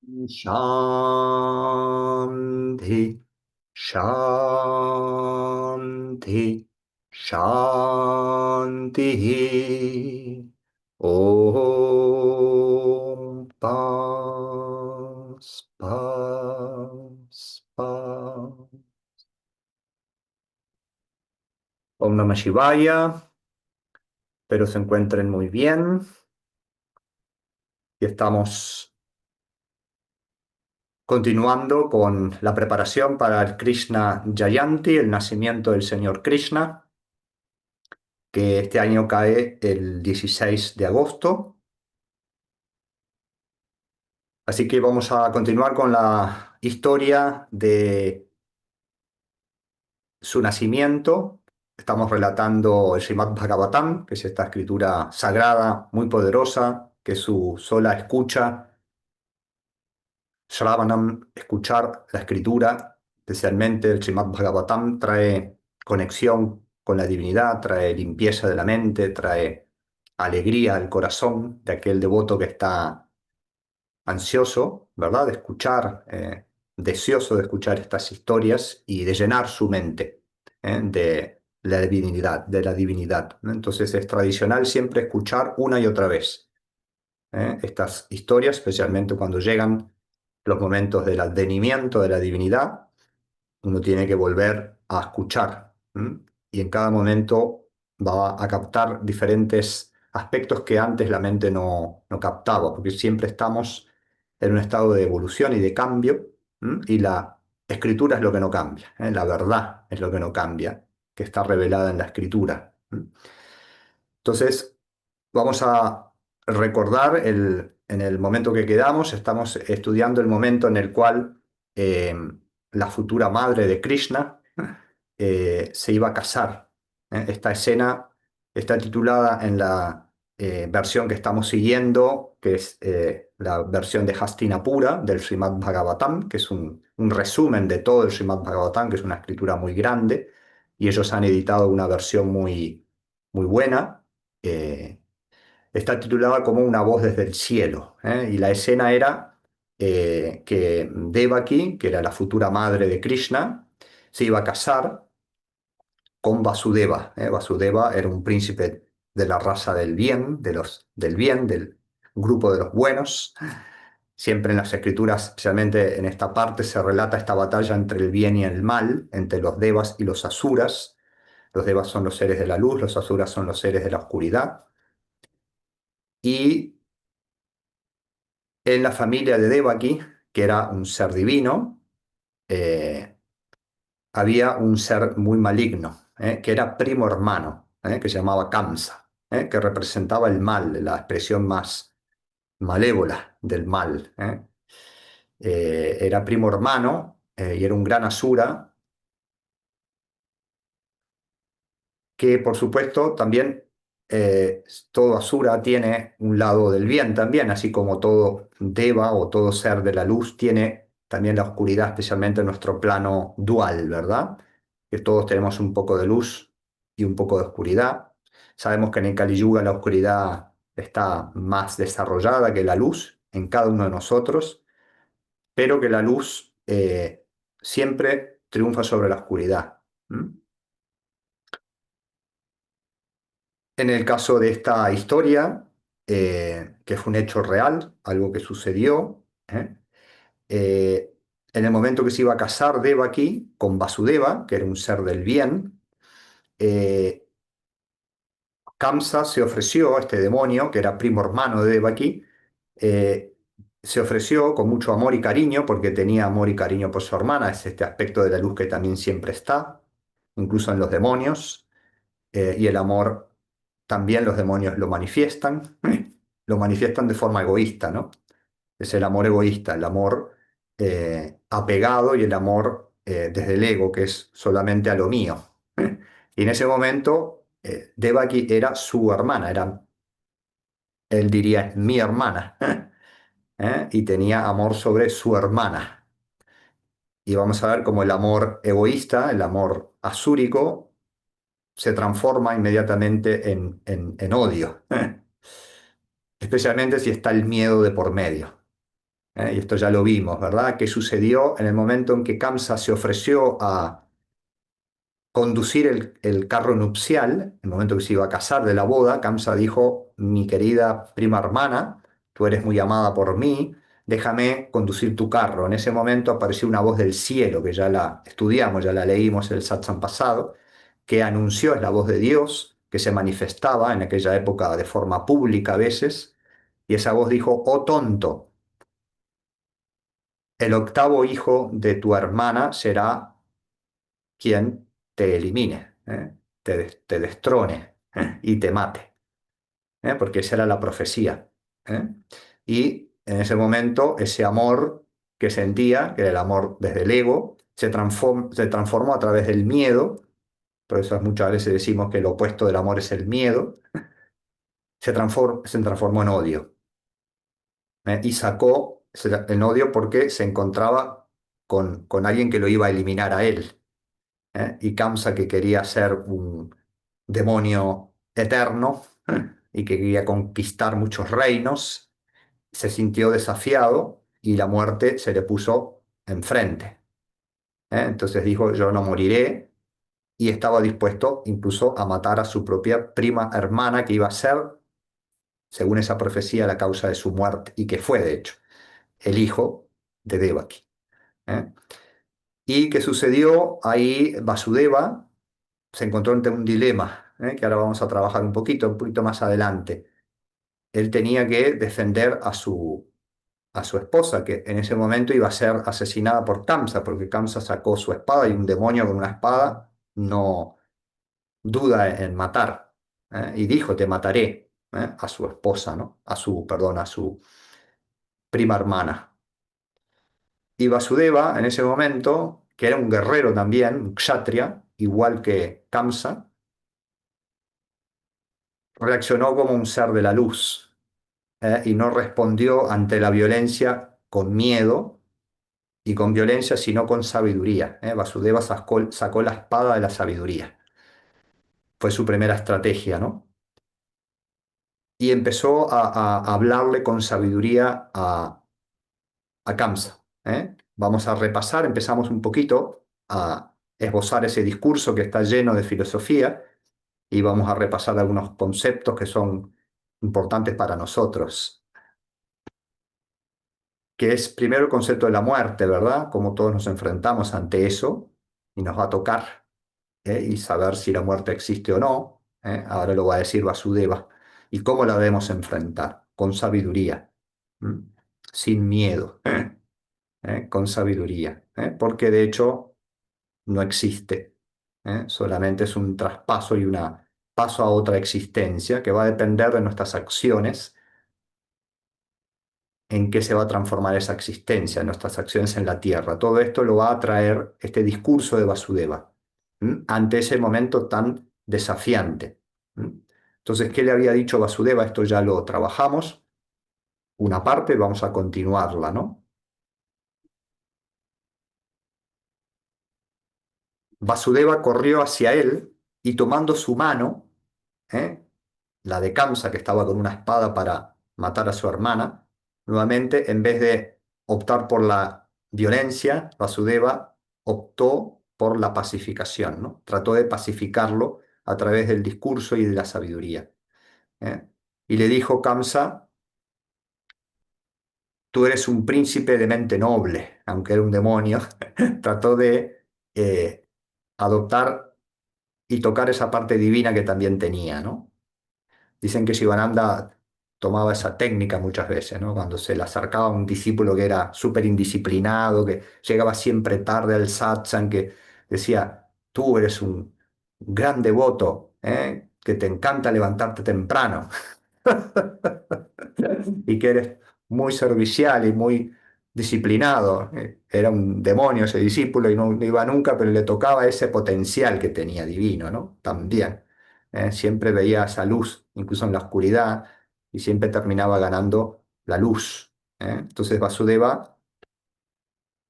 Shanti, Shanti, Shanti. Om Pas, Pas, Pas. Om Namah Shivaya. Espero se encuentren muy bien. Y estamos continuando con la preparación para el Krishna Jayanti, el nacimiento del Señor Krishna, que este año cae el 16 de agosto. Así que vamos a continuar con la historia de su nacimiento. Estamos relatando el Srimad Bhagavatam, que es esta escritura sagrada, muy poderosa, que su sola escucha, Shravanam, escuchar la escritura, especialmente el Srimad Bhagavatam, trae conexión con la divinidad, trae limpieza de la mente, trae alegría al corazón de aquel devoto que está ansioso, ¿verdad?, de escuchar, deseoso de escuchar estas historias y de llenar su mente, de la divinidad, de la divinidad, ¿no? Entonces es tradicional siempre escuchar una y otra vez, estas historias, especialmente cuando llegan los momentos del advenimiento de la divinidad. Uno tiene que volver a escuchar, ¿m? Y en cada momento va a captar diferentes aspectos que antes la mente no captaba, porque siempre estamos en un estado de evolución y de cambio, ¿m? Y la escritura es lo que no cambia, ¿eh? La verdad es lo que no cambia, que está revelada en la escritura. ¿M? Entonces, vamos a recordar en el momento que quedamos, estamos estudiando el momento en el cual eh, la futura madre de Krishna se iba a casar. Esta escena está titulada en la versión que estamos siguiendo, que es la versión de Hastinapura del Srimad Bhagavatam, que es un resumen de todo el Srimad Bhagavatam, que es una escritura muy grande, y ellos han editado una versión muy buena. Está titulada como Una voz desde el cielo, y la escena era que Devaki, que era la futura madre de Krishna, se iba a casar con Vasudeva. Vasudeva era un príncipe de la raza del bien, del bien, del grupo de los buenos. Siempre en las escrituras, especialmente en esta parte, se relata esta batalla entre el bien y el mal, entre los devas y los asuras. Los devas son los seres de la luz, los asuras son los seres de la oscuridad. Y en la familia de Devaki, que era un ser divino, eh, había un ser muy maligno, que era primo hermano, que se llamaba Kamsa, que representaba el mal, la expresión más malévola del mal. Era primo hermano y era un gran asura que, por supuesto, también todo asura tiene un lado del bien también, así como todo deva o todo ser de la luz tiene también la oscuridad, especialmente en nuestro plano dual, ¿verdad? Que todos tenemos un poco de luz y un poco de oscuridad. Sabemos que en el Kali Yuga la oscuridad está más desarrollada que la luz en cada uno de nosotros, pero que la luz siempre triunfa sobre la oscuridad. ¿M? En el caso de esta historia, que fue un hecho real, algo que sucedió, eh, en el momento que se iba a casar Devaki con Vasudeva, que era un ser del bien, eh, Kamsa se ofreció, este demonio, que era primo hermano de Devaki, eh, se ofreció con mucho amor y cariño, porque tenía amor y cariño por su hermana, es este aspecto de la luz que también siempre está, incluso en los demonios, y el amor también los demonios lo manifiestan de forma egoísta, ¿no? Es el amor egoísta, el amor apegado y el amor desde el ego, que es solamente a lo mío. Y en ese momento, Devaki era su hermana, él diría, mi hermana, y tenía amor sobre su hermana. Y vamos a ver cómo el amor egoísta, el amor asúrico, se transforma inmediatamente en odio, especialmente si está el miedo de por medio. Y esto ya lo vimos, ¿verdad? ¿Qué sucedió en el momento en que Kamsa se ofreció a conducir el carro nupcial, el momento que se iba a casar de la boda? Kamsa dijo: mi querida prima hermana, tú eres muy amada por mí, déjame conducir tu carro. En ese momento apareció una voz del cielo, que ya la estudiamos, ya la leímos el satsang pasado, que anunció, es la voz de Dios, que se manifestaba en aquella época de forma pública a veces, y esa voz dijo: oh tonto, el octavo hijo de tu hermana será quien te elimine, te destrone, y te mate, porque esa era la profecía. ¿Eh? Y en ese momento ese amor que sentía, que era el amor desde el ego, se transformó a través del miedo. Por eso muchas veces decimos que el opuesto del amor es el miedo. Se transformó en odio, y sacó el odio porque se encontraba con alguien que lo iba a eliminar a él. Y Kamsa, que quería ser un demonio eterno, y que quería conquistar muchos reinos, se sintió desafiado y la muerte se le puso enfrente. Entonces dijo: yo no moriré, y estaba dispuesto incluso a matar a su propia prima hermana, que iba a ser, según esa profecía, la causa de su muerte, y que fue, de hecho, el hijo de Devaki. ¿Eh? ¿Y qué sucedió? Ahí Vasudeva se encontró ante un dilema, que ahora vamos a trabajar un poquito más adelante. Él tenía que defender a su esposa, que en ese momento iba a ser asesinada por Kamsa, porque Kamsa sacó su espada, y un demonio con una espada no duda en matar. Y dijo: te mataré, a su esposa, ¿no? Perdón, a su prima hermana. Y Vasudeva, en ese momento, que era un guerrero también, un kshatriya, igual que Kamsa, reaccionó como un ser de la luz, y no respondió ante la violencia con miedo y con violencia, sino con sabiduría. Vasudeva sacó la espada de la sabiduría. Fue su primera estrategia, ¿no? Y empezó a hablarle con sabiduría a Kamsa. Vamos a repasar, empezamos un poquito a esbozar ese discurso que está lleno de filosofía, y vamos a repasar algunos conceptos que son importantes para nosotros, que es primero el concepto de la muerte, ¿verdad? Como todos nos enfrentamos ante eso y nos va a tocar, y saber si la muerte existe o no. Ahora lo va a decir Vasudeva. ¿Y cómo la debemos enfrentar? Con sabiduría, ¿m? Sin miedo, con sabiduría, porque de hecho no existe, solamente es un traspaso y un paso a otra existencia que va a depender de nuestras acciones, en qué se va a transformar esa existencia, nuestras acciones en la tierra. Todo esto lo va a traer este discurso de Vasudeva, ante ese momento tan desafiante. Entonces, ¿qué le había dicho Vasudeva? Esto ya lo trabajamos, una parte, vamos a continuarla, ¿no? Vasudeva corrió hacia él y, tomando su mano, ¿eh? la de Kamsa, que estaba con una espada para matar a su hermana, nuevamente, en vez de optar por la violencia, Vasudeva optó por la pacificación, ¿no? Trató de pacificarlo a través del discurso y de la sabiduría. ¿Eh? Y le dijo Kamsa: tú eres un príncipe de mente noble, aunque era un demonio. Trató de adoptar y tocar esa parte divina que también tenía, ¿no? Dicen que Shivananda tomaba esa técnica muchas veces, ¿no? Cuando se le acercaba a un discípulo que era súper indisciplinado, que llegaba siempre tarde al satsang, que decía: tú eres un gran devoto, que te encanta levantarte temprano, y que eres muy servicial y muy disciplinado. Era un demonio ese discípulo y no iba nunca, pero le tocaba ese potencial que tenía divino, ¿no? También. Siempre veía esa luz, incluso en la oscuridad, y siempre terminaba ganando la luz. Entonces Vasudeva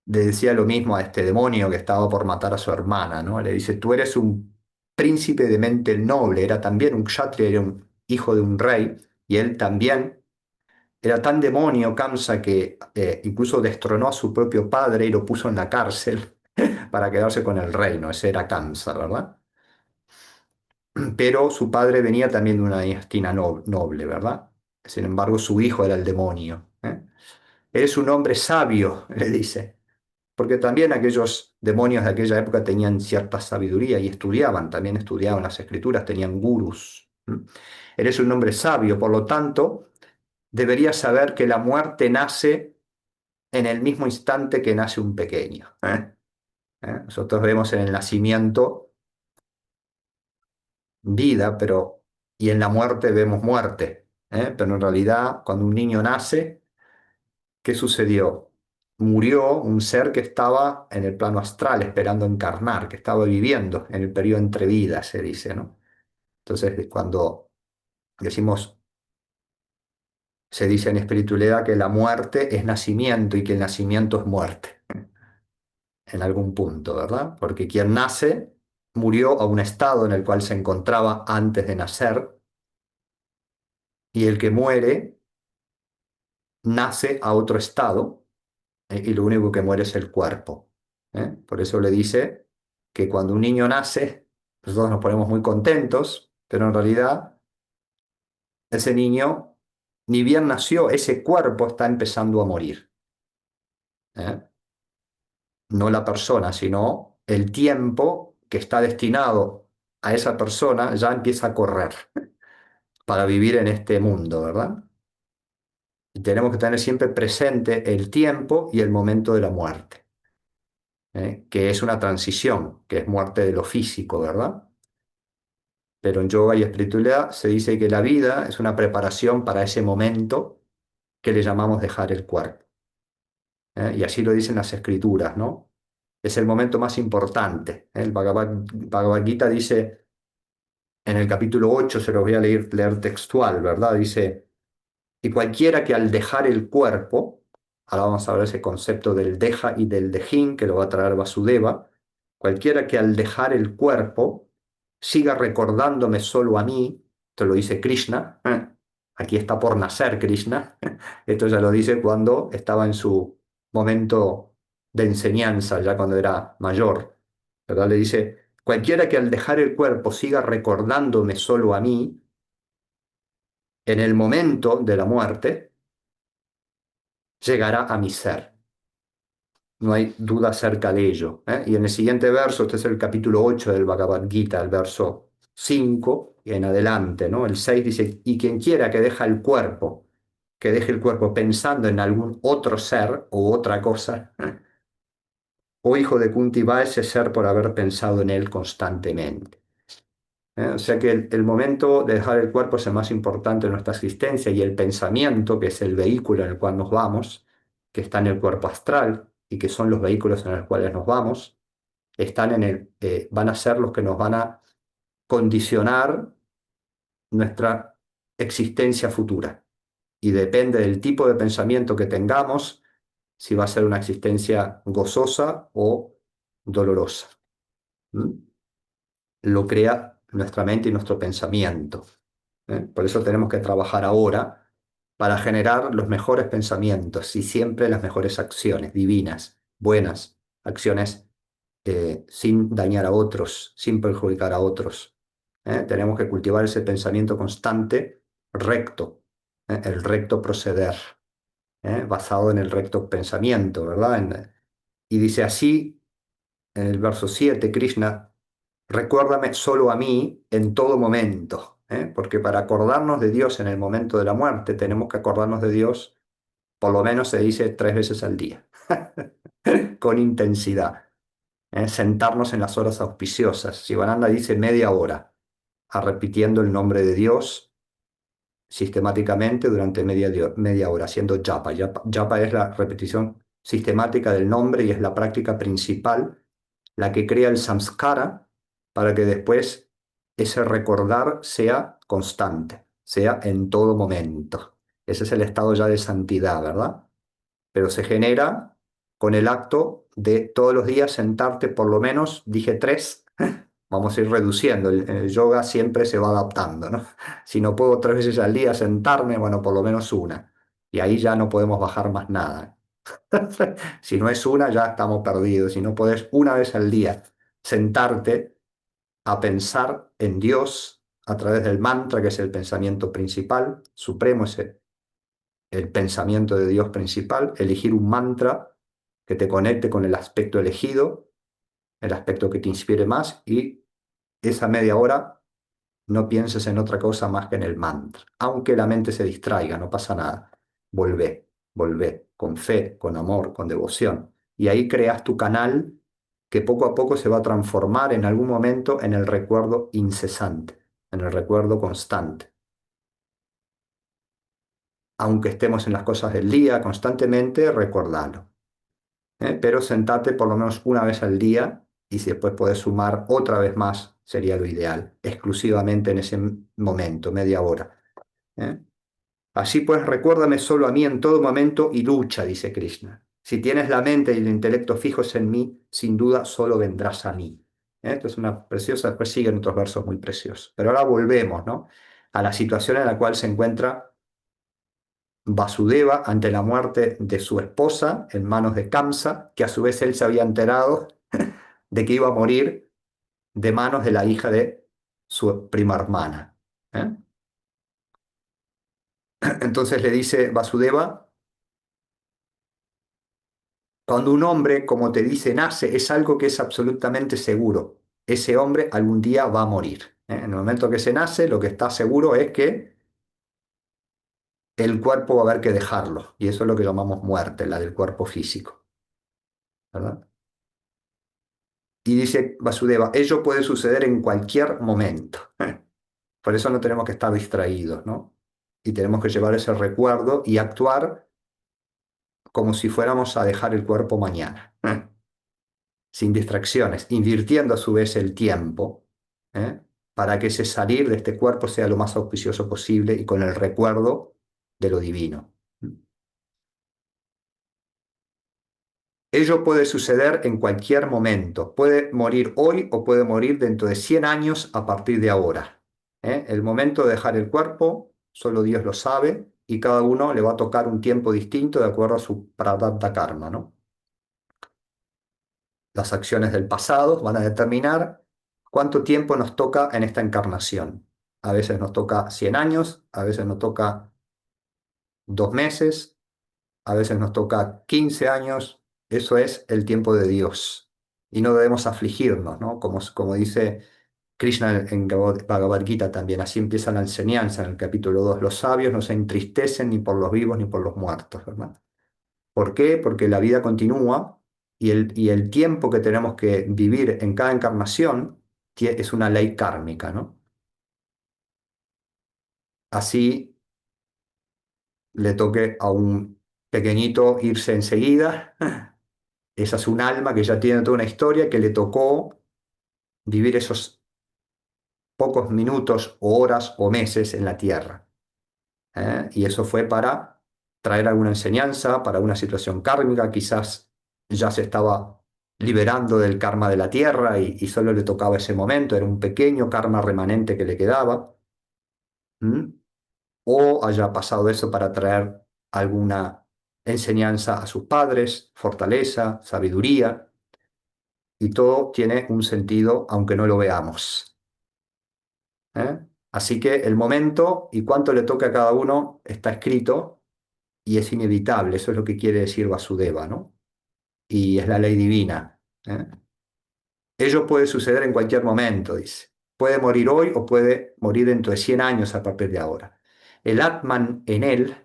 le decía lo mismo a este demonio que estaba por matar a su hermana, ¿no? Le dice: tú eres un príncipe de mente noble. Era también un kshatriya, era un hijo de un rey, y él también Era tan demonio Kamsa que incluso destronó a su propio padre y lo puso en la cárcel para quedarse con el reino. Ese era Kamsa, ¿verdad? Pero su padre venía también de una dinastía noble, ¿verdad? Sin embargo, su hijo era el demonio. Eres un hombre sabio, le dice, porque también aquellos demonios de aquella época tenían cierta sabiduría y estudiaban, también estudiaban las escrituras, tenían gurús. Eres un hombre sabio, por lo tanto, deberías saber que la muerte nace en el mismo instante que nace un pequeño. Nosotros vemos en el nacimiento vida, pero y en la muerte vemos muerte. Pero en realidad, cuando un niño nace, ¿qué sucedió? Murió un ser que estaba en el plano astral, esperando encarnar, que estaba viviendo en el periodo entre vidas, se dice, ¿no? Entonces, cuando decimos, se dice en espiritualidad que la muerte es nacimiento y que el nacimiento es muerte, en algún punto, ¿verdad? Porque quien nace murió a un estado en el cual se encontraba antes de nacer, y el que muere nace a otro estado, y lo único que muere es el cuerpo. Por eso le dice que cuando un niño nace, nosotros nos ponemos muy contentos, pero en realidad ese niño ni bien nació, ese cuerpo está empezando a morir. ¿eh? No la persona, sino el tiempo que está destinado a esa persona ya empieza a correr para vivir en este mundo, ¿verdad? Y tenemos que tener siempre presente el tiempo y el momento de la muerte, que es una transición, que es muerte de lo físico, ¿verdad? Pero en yoga y espiritualidad se dice que la vida es una preparación para ese momento que le llamamos dejar el cuerpo. Y así lo dicen las escrituras, ¿no? Es el momento más importante. El Bhagavad Gita dice en el capítulo 8, se los voy a leer textual, ¿verdad? Dice, y cualquiera que al dejar el cuerpo, ahora vamos a ver ese concepto del deja y del dejín, que lo va a traer Vasudeva, cualquiera que al dejar el cuerpo siga recordándome solo a mí, esto lo dice Krishna, aquí está por nacer Krishna, esto ya lo dice cuando estaba en su momento de enseñanza, ya cuando era mayor, ¿verdad? Le dice, cualquiera que al dejar el cuerpo siga recordándome solo a mí, en el momento de la muerte, llegará a mi ser. No hay duda acerca de ello. Y en el siguiente verso, este es el capítulo 8 del Bhagavad Gita, el verso 5 y en adelante, ¿no? El 6 dice, y quien quiera que deja el cuerpo, que deje el cuerpo pensando en algún otro ser o otra cosa, o hijo de Kunti va ese ser por haber pensado en él constantemente. O sea que el momento de dejar el cuerpo es el más importante de nuestra existencia y el pensamiento, que es el vehículo en el cual nos vamos, que está en el cuerpo astral y que son los vehículos en los cuales nos vamos, van a ser los que nos van a condicionar nuestra existencia futura. Y depende del tipo de pensamiento que tengamos, si va a ser una existencia gozosa o dolorosa. ¿Mm? Lo crea nuestra mente y nuestro pensamiento. Por eso tenemos que trabajar ahora para generar los mejores pensamientos y siempre las mejores acciones divinas, buenas, acciones sin dañar a otros, sin perjudicar a otros. Tenemos que cultivar ese pensamiento constante, recto, el recto proceder, basado en el recto pensamiento, ¿verdad? Y dice así en el verso 7, Krishna, recuérdame solo a mí en todo momento, porque para acordarnos de Dios en el momento de la muerte tenemos que acordarnos de Dios, por lo menos se dice 3 veces al día, con intensidad. Sentarnos en las horas auspiciosas. Sivananda dice media hora, repitiendo el nombre de Dios sistemáticamente durante media hora, haciendo japa. Japa es la repetición sistemática del nombre y es la práctica principal, la que crea el samskara para que después ese recordar sea constante, sea en todo momento. Ese es el estado ya de santidad, ¿verdad? Pero se genera con el acto de todos los días sentarte por lo menos, dije 3, vamos a ir reduciendo, el yoga siempre se va adaptando, ¿no? Si no puedo 3 veces al día sentarme, bueno, por lo menos una. Y ahí ya no podemos bajar más nada. Si no es una, ya estamos perdidos. Si no podés una vez al día sentarte a pensar en Dios a través del mantra, que es el pensamiento principal, supremo, es el pensamiento de Dios principal, elegir un mantra que te conecte con el aspecto elegido, el aspecto que te inspire más, y esa media hora no pienses en otra cosa más que en el mantra. Aunque la mente se distraiga, no pasa nada. Volvé, volvé, con fe, con amor, con devoción. Y ahí creas tu canal que poco a poco se va a transformar en algún momento en el recuerdo incesante, en el recuerdo constante. Aunque estemos en las cosas del día constantemente, recordalo. Pero sentate por lo menos una vez al día y si después podés sumar otra vez más, sería lo ideal, exclusivamente en ese momento, media hora. ¿eh? Así pues, recuérdame solo a mí en todo momento y lucha, dice Krishna. Si tienes la mente y el intelecto fijos en mí, sin duda solo vendrás a mí. Esto es una preciosa, después siguen otros versos muy preciosos. Pero ahora volvemos, ¿no? A la situación en la cual se encuentra Vasudeva ante la muerte de su esposa en manos de Kamsa, que a su vez él se había enterado de que iba a morir de manos de la hija de su prima hermana. ¿eh? Entonces le dice Vasudeva, cuando un hombre, como te dice, nace, es algo que es absolutamente seguro. Ese hombre algún día va a morir. En el momento que se nace, lo que está seguro es que el cuerpo va a haber que dejarlo. Y eso es lo que llamamos muerte, la del cuerpo físico. ¿Verdad? Y dice Vasudeva, ello puede suceder en cualquier momento. Por eso no tenemos que estar distraídos, ¿no? Y tenemos que llevar ese recuerdo y actuar como si fuéramos a dejar el cuerpo mañana, sin distracciones, invirtiendo a su vez el tiempo, ¿eh? Para que ese salir de este cuerpo sea lo más auspicioso posible y con el recuerdo de lo divino. Ello puede suceder en cualquier momento. Puede morir hoy o puede morir dentro de 100 años a partir de ahora. El momento de dejar el cuerpo, solo Dios lo sabe y cada uno le va a tocar un tiempo distinto de acuerdo a su prarabdha karma, ¿no? Las acciones del pasado van a determinar cuánto tiempo nos toca en esta encarnación. A veces nos toca 100 años, a veces nos toca 2 meses, a veces nos toca 15 años. Eso es el tiempo de Dios. Y no debemos afligirnos, ¿no? Como dice Krishna en Bhagavad Gita también. Así empieza la enseñanza en el capítulo 2. Los sabios no se entristecen ni por los vivos ni por los muertos, ¿verdad? ¿Por qué? Porque la vida continúa y el tiempo que tenemos que vivir en cada encarnación es una ley kármica, ¿no? Así le toque a un pequeñito irse enseguida. Esa es un alma que ya tiene toda una historia que le tocó vivir esos pocos minutos o horas o meses en la tierra. Y eso fue para traer alguna enseñanza, para una situación kármica, quizás ya se estaba liberando del karma de la tierra y solo le tocaba ese momento, era un pequeño karma remanente que le quedaba. ¿m? O haya pasado eso para traer alguna enseñanza a sus padres, fortaleza, sabiduría, y todo tiene un sentido aunque no lo veamos. ¿eh? Así que el momento y cuánto le toca a cada uno está escrito y es inevitable, eso es lo que quiere decir Vasudeva, ¿no? Y es la ley divina. ¿eh? Ello puede suceder en cualquier momento, dice. Puede morir hoy o puede morir dentro de 100 años a partir de ahora. El Atman en él,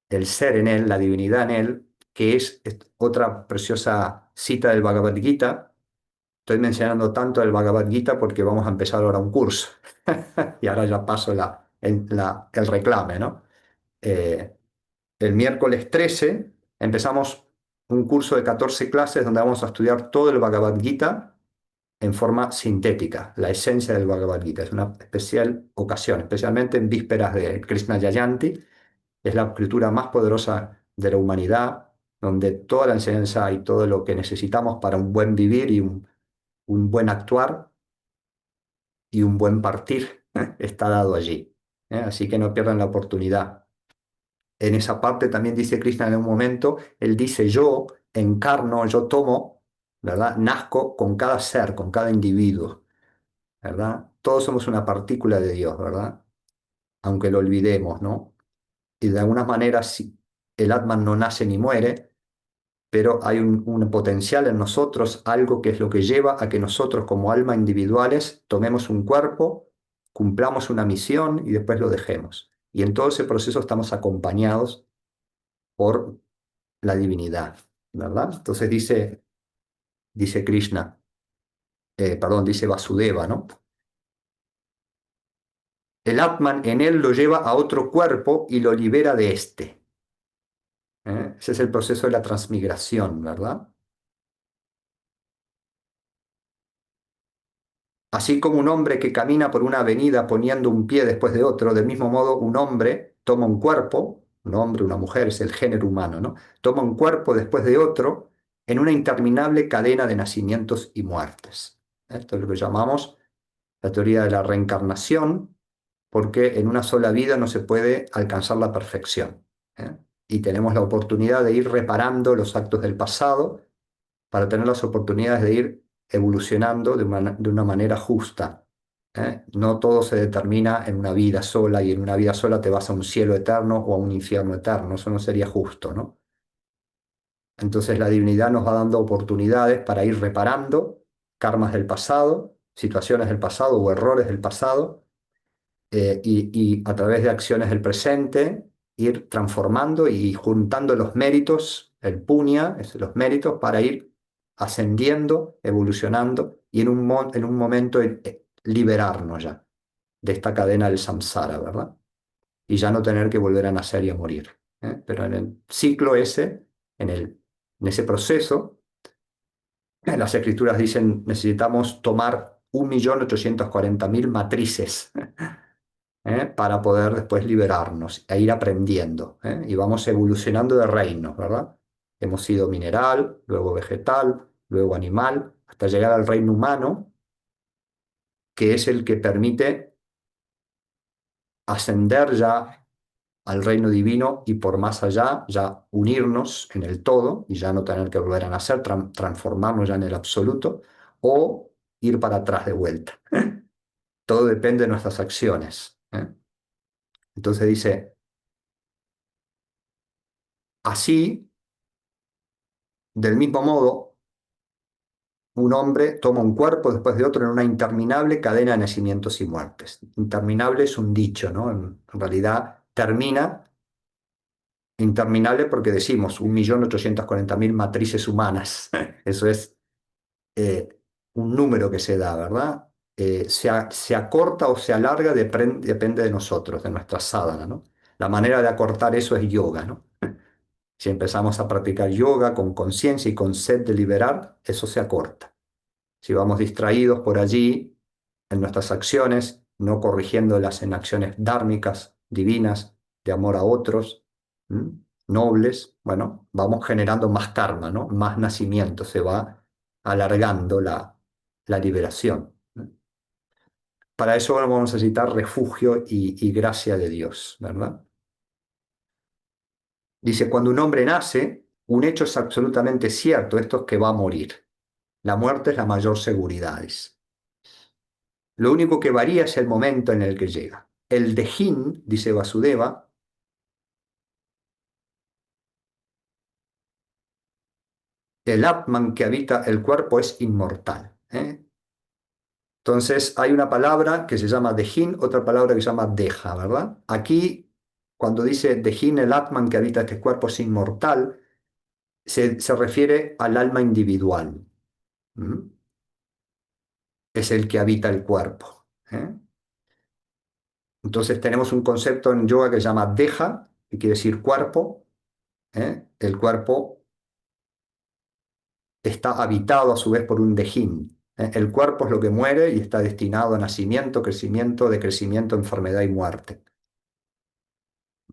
el ser en él, la divinidad en él, que es otra preciosa cita del Bhagavad Gita. Estoy mencionando tanto el Bhagavad Gita porque vamos a empezar ahora un curso. Y ahora ya paso el reclame, ¿no? Eh, el miércoles 13 empezamos un curso de 14 clases donde vamos a estudiar todo el Bhagavad Gita en forma sintética, la esencia del Bhagavad Gita. Es una especial ocasión, especialmente en vísperas de Krishna Jayanti. Es la escritura más poderosa de la humanidad, donde toda la enseñanza y todo lo que necesitamos para un buen vivir y un buen actuar y un buen partir está dado allí. Así que no pierdan la oportunidad. En esa parte también dice Krishna en un momento, él dice yo encarno, yo tomo, ¿verdad? Nazco con cada ser, con cada individuo, ¿verdad? Todos somos una partícula de Dios, ¿verdad? Aunque lo olvidemos, ¿no? Y de alguna manera sí, el Atman no nace ni muere, pero hay un potencial en nosotros, algo que es lo que lleva a que nosotros como alma individuales tomemos un cuerpo, cumplamos una misión y después lo dejemos. Y en todo ese proceso estamos acompañados por la divinidad, ¿verdad? Entonces dice Krishna, perdón, dice Vasudeva, ¿no? El Atman en él lo lleva a otro cuerpo y lo libera de este. Ese es el proceso de la transmigración, ¿verdad? Así como un hombre que camina por una avenida poniendo un pie después de otro, del mismo modo un hombre toma un cuerpo, un hombre, una mujer, es el género humano, ¿no? Toma un cuerpo después de otro en una interminable cadena de nacimientos y muertes. Esto es lo que llamamos la teoría de la reencarnación, porque en una sola vida no se puede alcanzar la perfección. ¿Eh? Y tenemos la oportunidad de ir reparando los actos del pasado para tener las oportunidades de ir evolucionando de una manera justa. ¿Eh? No todo se determina en una vida sola y en una vida sola te vas a un cielo eterno o a un infierno eterno. Eso no sería justo, ¿no? Entonces la divinidad nos va dando oportunidades para ir reparando karmas del pasado, situaciones del pasado o errores del pasado, y a través de acciones del presente ir transformando y juntando los méritos, el puña, los méritos para ir ascendiendo, evolucionando y en un momento liberarnos ya de esta cadena del samsara, ¿verdad? Y ya no tener que volver a nacer y a morir. Pero en el ciclo ese, en ese proceso, las escrituras dicen necesitamos tomar 1.840.000 matrices para poder después liberarnos e ir aprendiendo. Y vamos evolucionando de reinos, ¿verdad? Hemos sido mineral, luego vegetal, luego animal, hasta llegar al reino humano, que es el que permite ascender ya al reino divino y por más allá, ya unirnos en el todo y ya no tener que volver a nacer, transformarnos ya en el absoluto o ir para atrás de vuelta. Todo depende de nuestras acciones. Entonces dice, así, del mismo modo, un hombre toma un cuerpo después de otro en una interminable cadena de nacimientos y muertes. Interminable es un dicho, ¿no? En realidad termina interminable porque decimos 1.840.000 matrices humanas. Eso es eh, un número que se da, ¿verdad? Se acorta o se alarga depende de nosotros, de nuestra sadhana, ¿no? La manera de acortar eso es yoga, ¿no? Si empezamos a practicar yoga con conciencia y con sed de liberar, eso se acorta. Si vamos distraídos por allí en nuestras acciones, no corrigiéndolas en acciones dármicas, divinas, de amor a otros, ¿m? Nobles, bueno, vamos generando más karma, ¿no? Más nacimiento, se va alargando la liberación. ¿No? Para eso vamos a necesitar refugio y gracia de Dios, ¿verdad? Dice, cuando un hombre nace, un hecho es absolutamente cierto, esto es que va a morir. La muerte es la mayor seguridad. Lo único que varía es el momento en el que llega. El Dejín, dice Vasudeva, el Atman que habita el cuerpo es inmortal. Entonces hay una palabra que se llama Dejín, otra palabra que se llama Deja, ¿verdad? Aquí, cuando dice Dejín, el Atman que habita este cuerpo es inmortal, se refiere al alma individual. ¿Mm? Es el que habita el cuerpo. Entonces tenemos un concepto en yoga que se llama Deja, que quiere decir cuerpo. El cuerpo está habitado a su vez por un dejín. El cuerpo es lo que muere y está destinado a nacimiento, crecimiento, decrecimiento, enfermedad y muerte.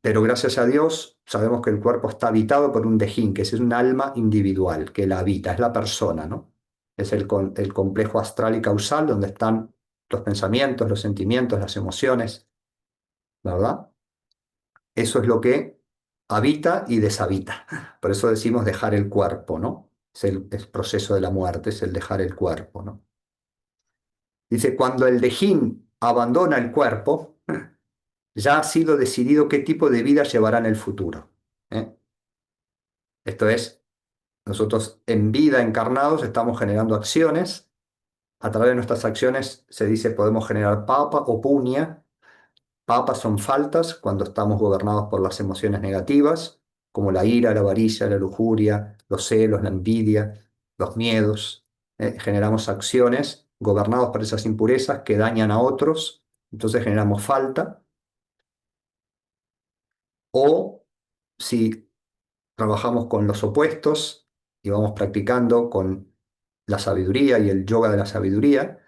Pero gracias a Dios sabemos que el cuerpo está habitado por un dejín, que es un alma individual, que la habita, es la persona, ¿no? Es el complejo astral y causal donde están los pensamientos, los sentimientos, las emociones, ¿verdad? Eso es lo que habita y deshabita. Por eso decimos dejar el cuerpo, ¿no? Es el proceso de la muerte, es el dejar el cuerpo, ¿no? Dice, cuando el Dejín abandona el cuerpo, ya ha sido decidido qué tipo de vida llevará en el futuro. ¿Eh? Esto es, nosotros en vida encarnados estamos generando acciones. A través de nuestras acciones se dice podemos generar papa o puña. Papas son faltas cuando estamos gobernados por las emociones negativas, como la ira, la avaricia, la lujuria, los celos, la envidia, los miedos. Generamos acciones gobernados por esas impurezas que dañan a otros, entonces generamos falta. O si trabajamos con los opuestos y vamos practicando con la sabiduría y el yoga de la sabiduría,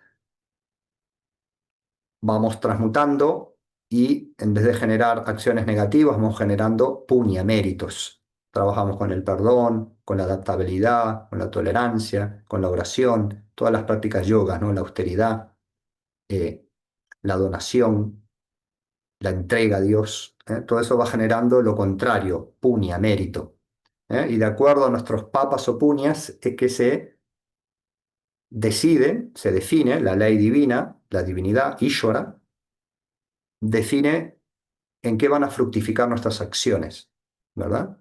vamos transmutando y en vez de generar acciones negativas, vamos generando puña, méritos. Trabajamos con el perdón, con la adaptabilidad, con la tolerancia, con la oración, todas las prácticas yogas, ¿no? La austeridad, eh, la donación, la entrega a Dios. Todo eso va generando lo contrario, puña, mérito. Y de acuerdo a nuestros papas o puñas, es que se decide, se define la ley divina, la divinidad, Ishvara, define en qué van a fructificar nuestras acciones, ¿verdad?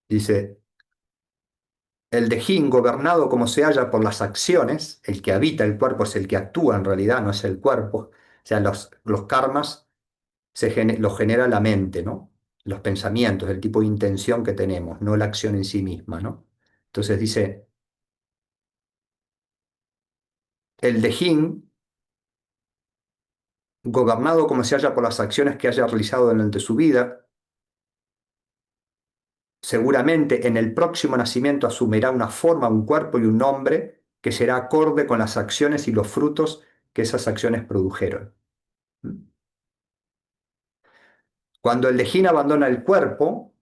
Dice, el Dejín gobernado como se halla por las acciones, el que habita el cuerpo es el que actúa en realidad, no es el cuerpo. O sea, los karmas los genera la mente, ¿no? Los pensamientos, el tipo de intención que tenemos, no la acción en sí misma, ¿no? Entonces dice, el Dejín gobernado como se halla por las acciones que haya realizado durante su vida, seguramente en el próximo nacimiento asumirá una forma, un cuerpo y un nombre que será acorde con las acciones y los frutos que esas acciones produjeron. Cuando el Lejín abandona el cuerpo,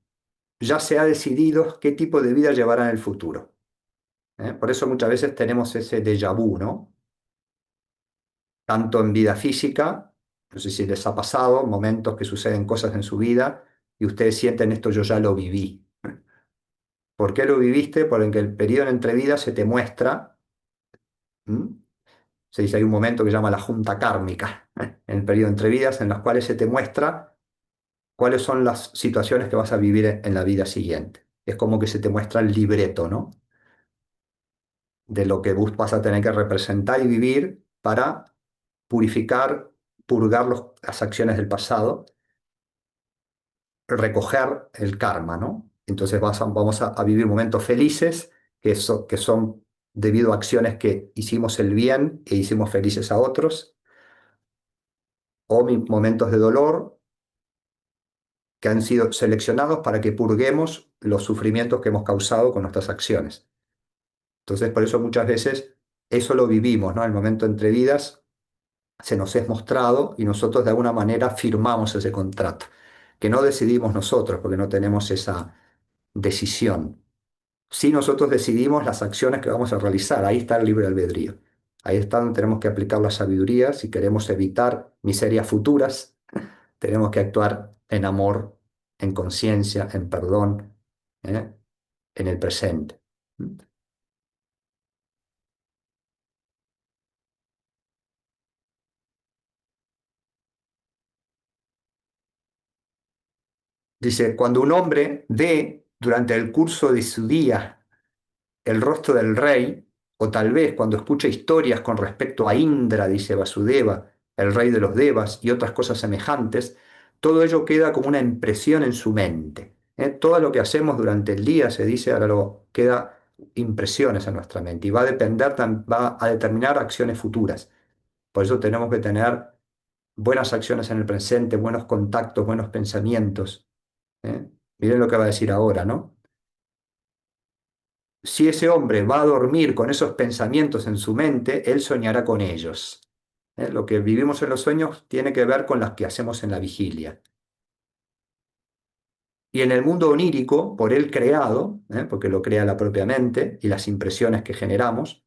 ya se ha decidido qué tipo de vida llevará en el futuro. Por eso muchas veces tenemos ese déjà vu, ¿no? Tanto en vida física, no sé si les ha pasado, momentos que suceden cosas en su vida y ustedes sienten esto, yo ya lo viví. ¿Por qué lo viviste? Porque el periodo entre vidas se te muestra. ¿Mm? Se dice, hay un momento que se llama la junta kármica, en el periodo entre vidas, en las cuales se te muestra cuáles son las situaciones que vas a vivir en la vida siguiente. Es como que se te muestra el libreto, ¿no? De lo que vos vas a tener que representar y vivir para purificar, purgar las acciones del pasado, recoger el karma, ¿no? Entonces vamos a vivir momentos felices que son debido a acciones que hicimos el bien e hicimos felices a otros, o momentos de dolor que han sido seleccionados para que purguemos los sufrimientos que hemos causado con nuestras acciones. Entonces, por eso muchas veces eso lo vivimos, ¿no? El momento entre vidas se nos es mostrado y nosotros de alguna manera firmamos ese contrato, que no decidimos nosotros porque no tenemos esa decisión. Sí, nosotros decidimos las acciones que vamos a realizar, ahí está el libre albedrío. Ahí está donde tenemos que aplicar la sabiduría si queremos evitar miserias futuras. Tenemos que actuar en amor, en conciencia, en perdón, ¿eh? En el presente. Dice, cuando un hombre ve durante el curso de su día el rostro del rey, o tal vez cuando escucha historias con respecto a Indra, dice Vasudeva, el rey de los Devas y otras cosas semejantes, todo ello queda como una impresión en su mente. Todo lo que hacemos durante el día, se dice, ahora lo queda impresiones en nuestra mente y va a depender, va a determinar acciones futuras. Por eso tenemos que tener buenas acciones en el presente, buenos contactos, buenos pensamientos. ¿Eh? Miren lo que va a decir ahora, ¿no? Si ese hombre va a dormir con esos pensamientos en su mente, él soñará con ellos. Lo que vivimos en los sueños tiene que ver con las que hacemos en la vigilia. Y en el mundo onírico, por él creado, porque lo crea la propia mente y las impresiones que generamos,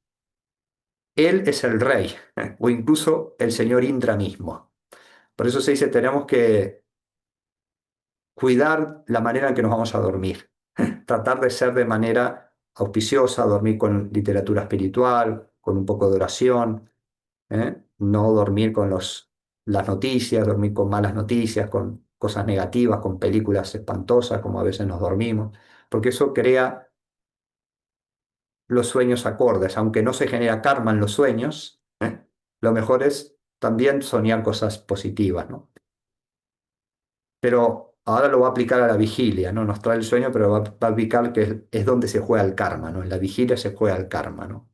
Él es el rey, o incluso el señor Indra mismo. Por eso se dice, tenemos que cuidar la manera en que nos vamos a dormir, tratar de ser de manera auspiciosa, dormir con literatura espiritual, con un poco de oración, ¿eh? No dormir con las noticias, dormir con malas noticias, con cosas negativas, con películas espantosas, como a veces nos dormimos, porque eso crea los sueños acordes, aunque no se genera karma en los sueños, lo mejor es también soñar cosas positivas, ¿no? Pero ahora lo va a aplicar a la vigilia, ¿no? Nos trae el sueño, pero va a aplicar que es donde se juega el karma, ¿no? En la vigilia se juega el karma, ¿no?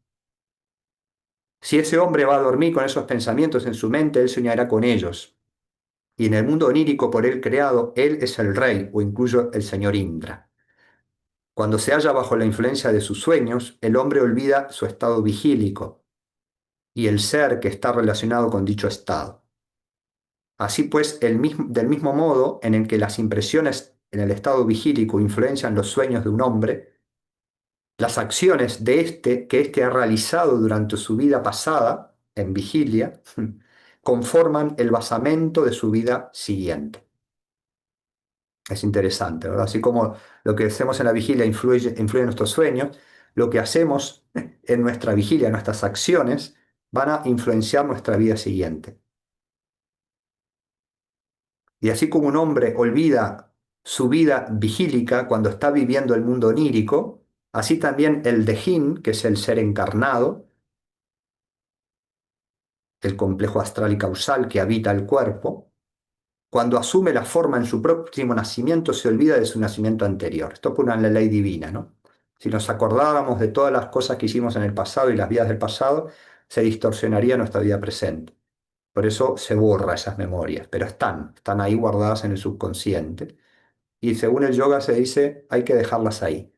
Si ese hombre va a dormir con esos pensamientos en su mente, él soñará con ellos. Y en el mundo onírico por él creado, él es el rey o incluso el señor Indra. Cuando se halla bajo la influencia de sus sueños, el hombre olvida su estado vigílico y el ser que está relacionado con dicho estado. Así pues, del mismo modo en el que las impresiones en el estado vigílico influencian los sueños de un hombre, las acciones de éste que éste ha realizado durante su vida pasada, en vigilia, conforman el basamento de su vida siguiente. Es interesante, ¿verdad? Así como lo que hacemos en la vigilia influye en nuestros sueños, lo que hacemos en nuestra vigilia, nuestras acciones, van a influenciar nuestra vida siguiente. Y así como un hombre olvida su vida vigílica cuando está viviendo el mundo onírico, así también el Dejin, que es el ser encarnado, el complejo astral y causal que habita el cuerpo, cuando asume la forma en su próximo nacimiento se olvida de su nacimiento anterior. Esto por una ley divina, ¿no? Si nos acordáramos de todas las cosas que hicimos en el pasado y las vidas del pasado, se distorsionaría nuestra vida presente. Por eso se borra esas memorias, pero están ahí guardadas en el subconsciente. Y según el yoga se dice, hay que dejarlas ahí.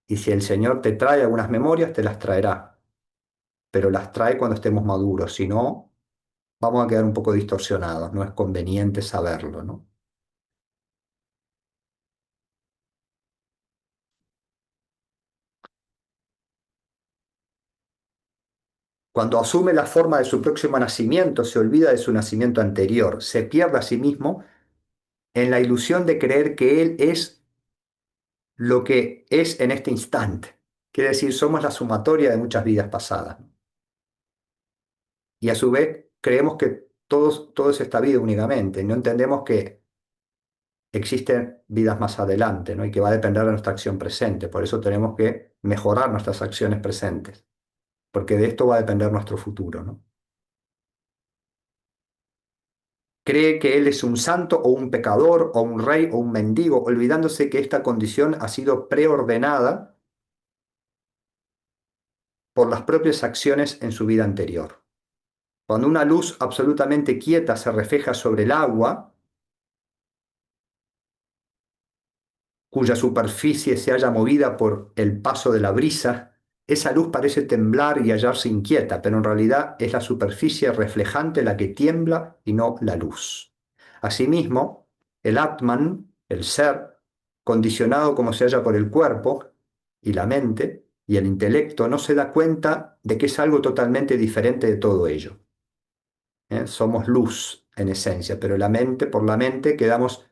Y si el Señor te trae algunas memorias, te las traerá, pero las trae cuando estemos maduros. Si no, vamos a quedar un poco distorsionados. No es conveniente saberlo, ¿no? Cuando asume la forma de su próximo nacimiento, se olvida de su nacimiento anterior, se pierde a sí mismo en la ilusión de creer que Él es lo que es en este instante. Quiere decir, somos la sumatoria de muchas vidas pasadas. Y a su vez, creemos que todo es esta vida únicamente. No entendemos que existen vidas más adelante, ¿no? Y que va a depender de nuestra acción presente. Por eso tenemos que mejorar nuestras acciones presentes, porque de esto va a depender nuestro futuro, ¿no? Cree que él es un santo o un pecador o un rey o un mendigo, olvidándose que esta condición ha sido preordenada por las propias acciones en su vida anterior. Cuando una luz absolutamente quieta se refleja sobre el agua, cuya superficie se haya movida por el paso de la brisa, esa luz parece temblar y hallarse inquieta, pero en realidad es la superficie reflejante la que tiembla y no la luz. Asimismo, el Atman, el ser, condicionado como se halla por el cuerpo y la mente y el intelecto, no se da cuenta de que es algo totalmente diferente de todo ello. Somos luz en esencia, pero por la mente quedamos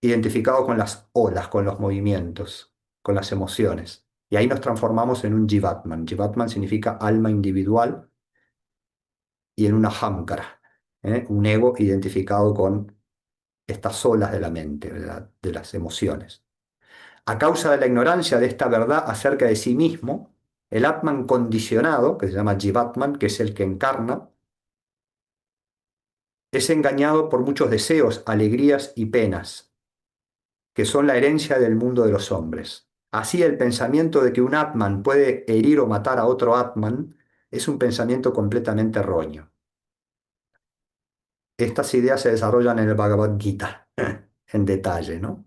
identificados con las olas, con los movimientos, con las emociones. Y ahí nos transformamos en un Jivatman. Jivatman significa alma individual y en una Hamkara, un ego identificado con estas olas de la mente, de las emociones. A causa de la ignorancia de esta verdad acerca de sí mismo, el Atman condicionado, que se llama Jivatman, que es el que encarna, es engañado por muchos deseos, alegrías y penas, que son la herencia del mundo de los hombres. Así el pensamiento de que un Atman puede herir o matar a otro Atman es un pensamiento completamente erróneo. Estas ideas se desarrollan en el Bhagavad Gita en detalle, ¿no?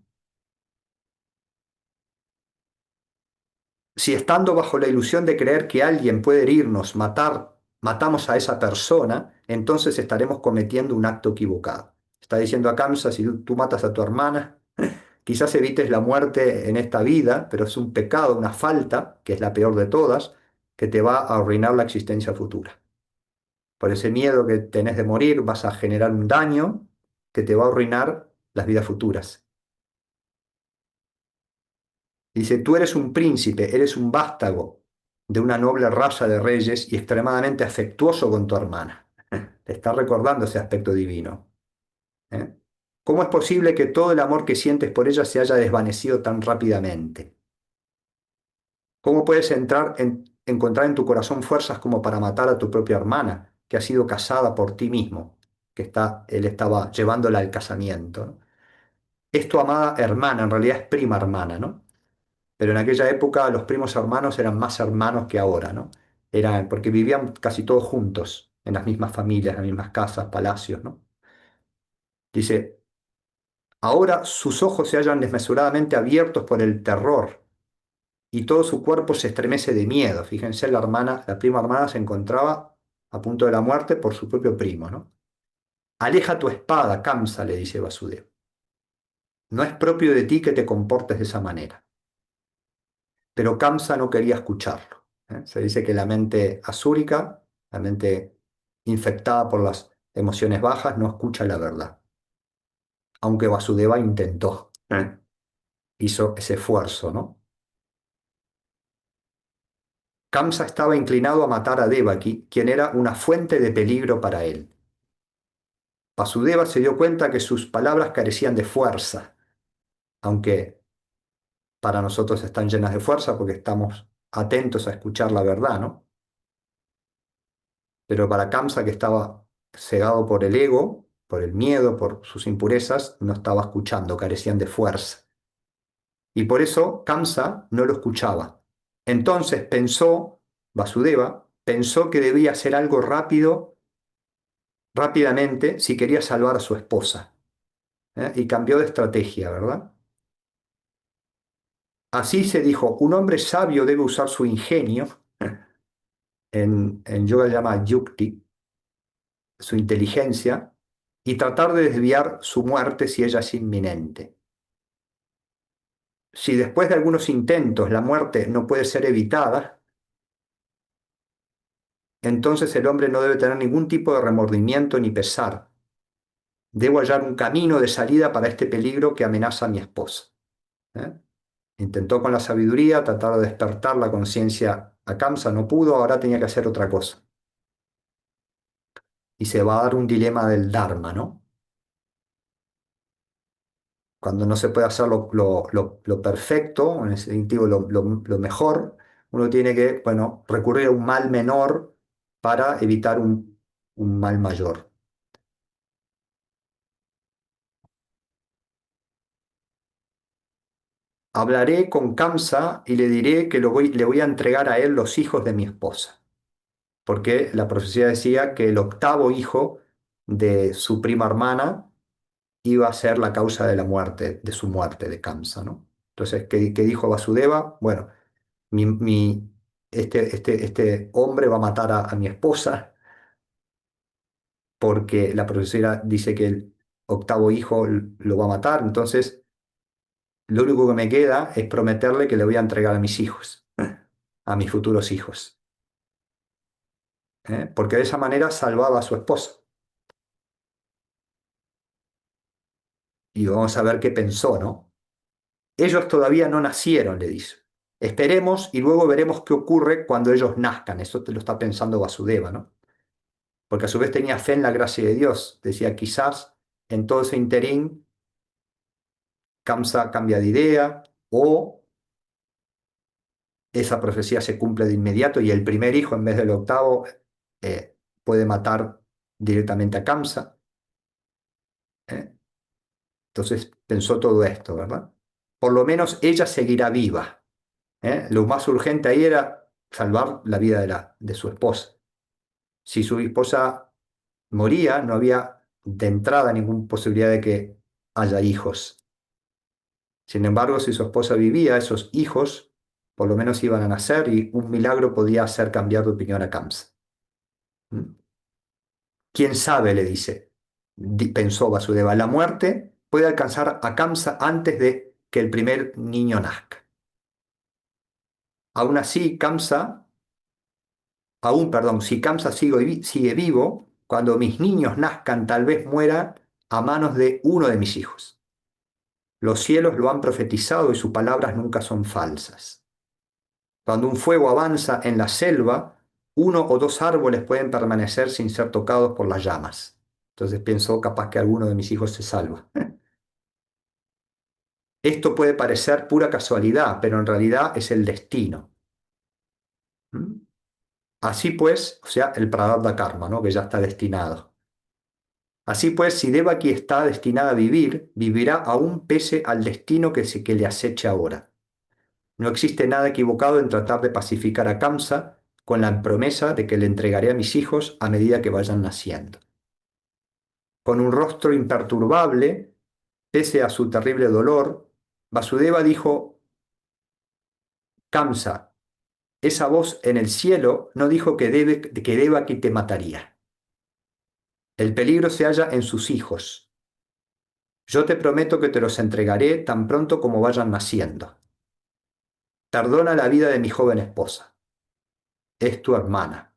Si estando bajo la ilusión de creer que alguien puede herirnos, matamos a esa persona, entonces estaremos cometiendo un acto equivocado. Está diciendo a Kamsa, si tú matas a tu hermana, quizás evites la muerte en esta vida, pero es un pecado, una falta, que es la peor de todas, que te va a arruinar la existencia futura. Por ese miedo que tenés de morir, vas a generar un daño que te va a arruinar las vidas futuras. Dice, tú eres un príncipe, eres un vástago de una noble raza de reyes y extremadamente afectuoso con tu hermana. Te está recordando ese aspecto divino. ¿Eh? ¿Cómo es posible que todo el amor que sientes por ella se haya desvanecido tan rápidamente? ¿Cómo puedes encontrar en tu corazón fuerzas como para matar a tu propia hermana, que ha sido casada por ti mismo, él estaba llevándola al casamiento, ¿no? Es tu amada hermana, en realidad es prima hermana, ¿no? Pero en aquella época los primos hermanos eran más hermanos que ahora, ¿no? Porque vivían casi todos juntos, en las mismas familias, en las mismas casas, palacios, ¿no? Dice, ahora sus ojos se hallan desmesuradamente abiertos por el terror y todo su cuerpo se estremece de miedo. Fíjense, la prima hermana se encontraba a punto de la muerte por su propio primo, ¿no? Aleja tu espada, Kamsa, le dice Vasudeva. No es propio de ti que te comportes de esa manera. Pero Kamsa no quería escucharlo. Se dice que la mente asúrica, la mente infectada por las emociones bajas, no escucha la verdad. Aunque Vasudeva intentó, hizo ese esfuerzo, ¿no? Kamsa estaba inclinado a matar a Devaki, quien era una fuente de peligro para él. Vasudeva se dio cuenta que sus palabras carecían de fuerza, aunque para nosotros están llenas de fuerza porque estamos atentos a escuchar la verdad, ¿no? Pero para Kamsa, que estaba cegado por el ego, por el miedo, por sus impurezas, no estaba escuchando, carecían de fuerza. Y por eso Kamsa no lo escuchaba. Entonces Vasudeva pensó que debía hacer algo rápidamente, si quería salvar a su esposa. Y cambió de estrategia, ¿verdad? Así se dijo, un hombre sabio debe usar su ingenio, en yoga se llama yukti, su inteligencia, y tratar de desviar su muerte si ella es inminente. Si después de algunos intentos la muerte no puede ser evitada, entonces el hombre no debe tener ningún tipo de remordimiento ni pesar. Debo hallar un camino de salida para este peligro que amenaza a mi esposa. ¿Eh? Intentó con la sabiduría tratar de despertar la conciencia a Kamsa, no pudo, ahora tenía que hacer otra cosa. Y se va a dar un dilema del Dharma, ¿no? Cuando no se puede hacer lo perfecto, en ese sentido lo mejor, uno tiene que, bueno, recurrir a un mal menor para evitar un mal mayor. Hablaré con Kamsa y le diré que le voy a entregar a él los hijos de mi esposa, porque la profecía decía que el octavo hijo de su prima hermana iba a ser la causa de la muerte, de su muerte, de Kamsa, ¿no? Entonces, ¿qué dijo Vasudeva? Bueno, este hombre va a matar a mi esposa porque la profecía dice que el octavo hijo lo va a matar, entonces lo único que me queda es prometerle que le voy a entregar a mis hijos, a mis futuros hijos, porque de esa manera salvaba a su esposa. Y vamos a ver qué pensó, ¿no? Ellos todavía no nacieron, le dice. Esperemos y luego veremos qué ocurre cuando ellos nazcan. Eso te lo está pensando Vasudeva, ¿no? Porque a su vez tenía fe en la gracia de Dios. Decía, quizás en todo ese interín Kamsa cambia de idea o esa profecía se cumple de inmediato y el primer hijo en vez del octavo puede matar directamente a Kamsa. ¿Eh? Entonces pensó todo esto, ¿verdad? Por lo menos ella seguirá viva. Lo más urgente ahí era salvar la vida de su esposa. Si su esposa moría, no había de entrada ninguna posibilidad de que haya hijos. Sin embargo, si su esposa vivía, esos hijos por lo menos iban a nacer y un milagro podía hacer cambiar de opinión a Kamsa. ¿Mm? ¿Quién sabe? Le dice, pensó Vasudeva, la muerte puede alcanzar a Kamsa antes de que el primer niño nazca. Aún así, Kamsa Aún, perdón, si Kamsa sigue vivo, cuando mis niños nazcan, tal vez muera a manos de uno de mis hijos. Los cielos lo han profetizado y sus palabras nunca son falsas. Cuando un fuego avanza en la selva, uno o dos árboles pueden permanecer sin ser tocados por las llamas. Entonces pienso, capaz que alguno de mis hijos se salva. Esto puede parecer pura casualidad, pero en realidad es el destino. ¿Mm? Así pues, o sea, el Prarabdha Karma, ¿no? Que ya está destinado. Así pues, si Devaki está destinada a vivir, vivirá aún pese al destino que le aceche ahora. No existe nada equivocado en tratar de pacificar a Kamsa con la promesa de que le entregaré a mis hijos a medida que vayan naciendo. Con un rostro imperturbable, pese a su terrible dolor, Vasudeva dijo: Kamsa, esa voz en el cielo no dijo que Devaki te mataría. El peligro se halla en sus hijos. Yo te prometo que te los entregaré tan pronto como vayan naciendo. Perdona la vida de mi joven esposa. Es tu hermana.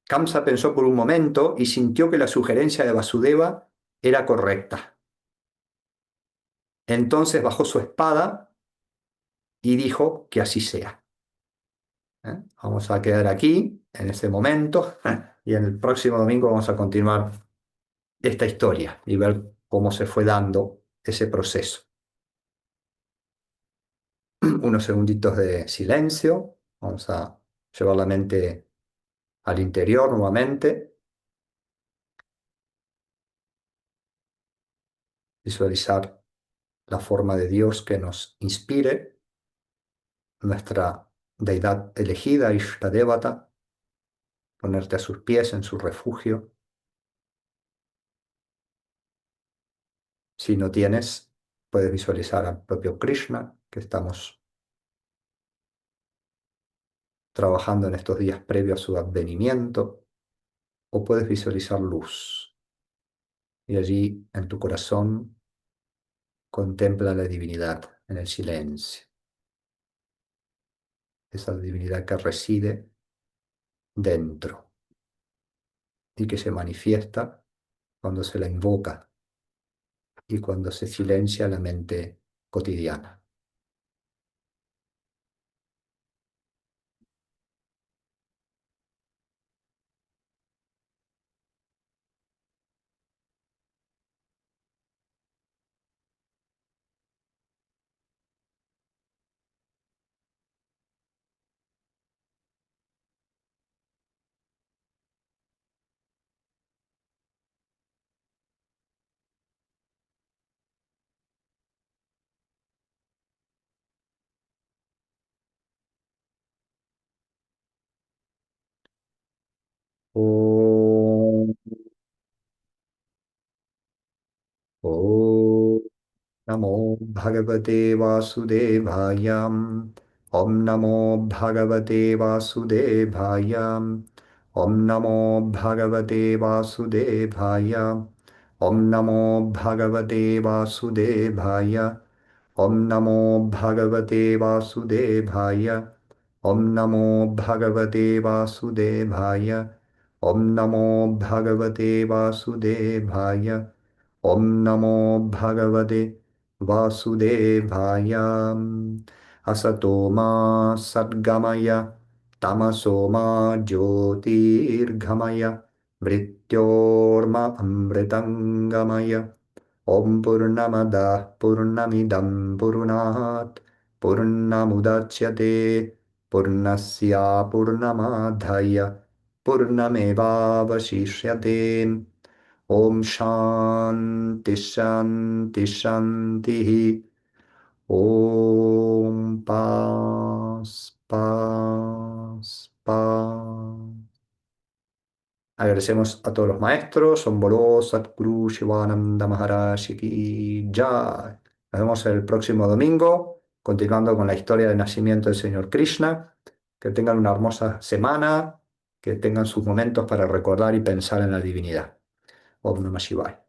Kamsa pensó por un momento y sintió que la sugerencia de Vasudeva era correcta. Entonces bajó su espada y dijo que así sea. Vamos a quedar aquí en ese momento y en el próximo domingo vamos a continuar esta historia y ver cómo se fue dando ese proceso. Unos segunditos de silencio. Vamos a llevar la mente al interior nuevamente. Visualizar la forma de Dios que nos inspire, nuestra deidad elegida, Ishtadevata, ponerte a sus pies en su refugio. Si no tienes, puedes visualizar al propio Krishna, que estamos trabajando en estos días previos a su advenimiento, o puedes visualizar luz. Y allí, en tu corazón, contempla la divinidad en el silencio. Esa divinidad que reside dentro y que se manifiesta cuando se la invoca y cuando se silencia la mente cotidiana. Om, Om Namo Bhagavate Vasudevaya. Om Namo Bhagavate Vasudevaya. Om Namo Bhagavate Vasudevaya. Om Namo Bhagavate Vasudevaya. Om Namo Bhagavate Vasudevaya. Om Namo Bhagavate Vasudevaya. Om Namo Bhagavate Vasudevaya. Om Namo Bhagavate Vasudevaya. Asatoma Sadgamaya. Tamasoma Jyotirghamaya. Mrityorma Amritangamaya. Om Purnamada Purnamidam Purnat Purnamudachyate Purnasya Purnamadhaya Purnameva Vashishyate. Om Shanti Shanti Shanti. Om Paz Paz Paz. Agradecemos a todos los maestros. Om Bolo Satguru Shivananda Maharaj Ki Jai. Nos vemos el próximo domingo, continuando con la historia del nacimiento del Señor Krishna. Que tengan una hermosa semana, que tengan sus momentos para recordar y pensar en la divinidad. Om Namah Shivaya.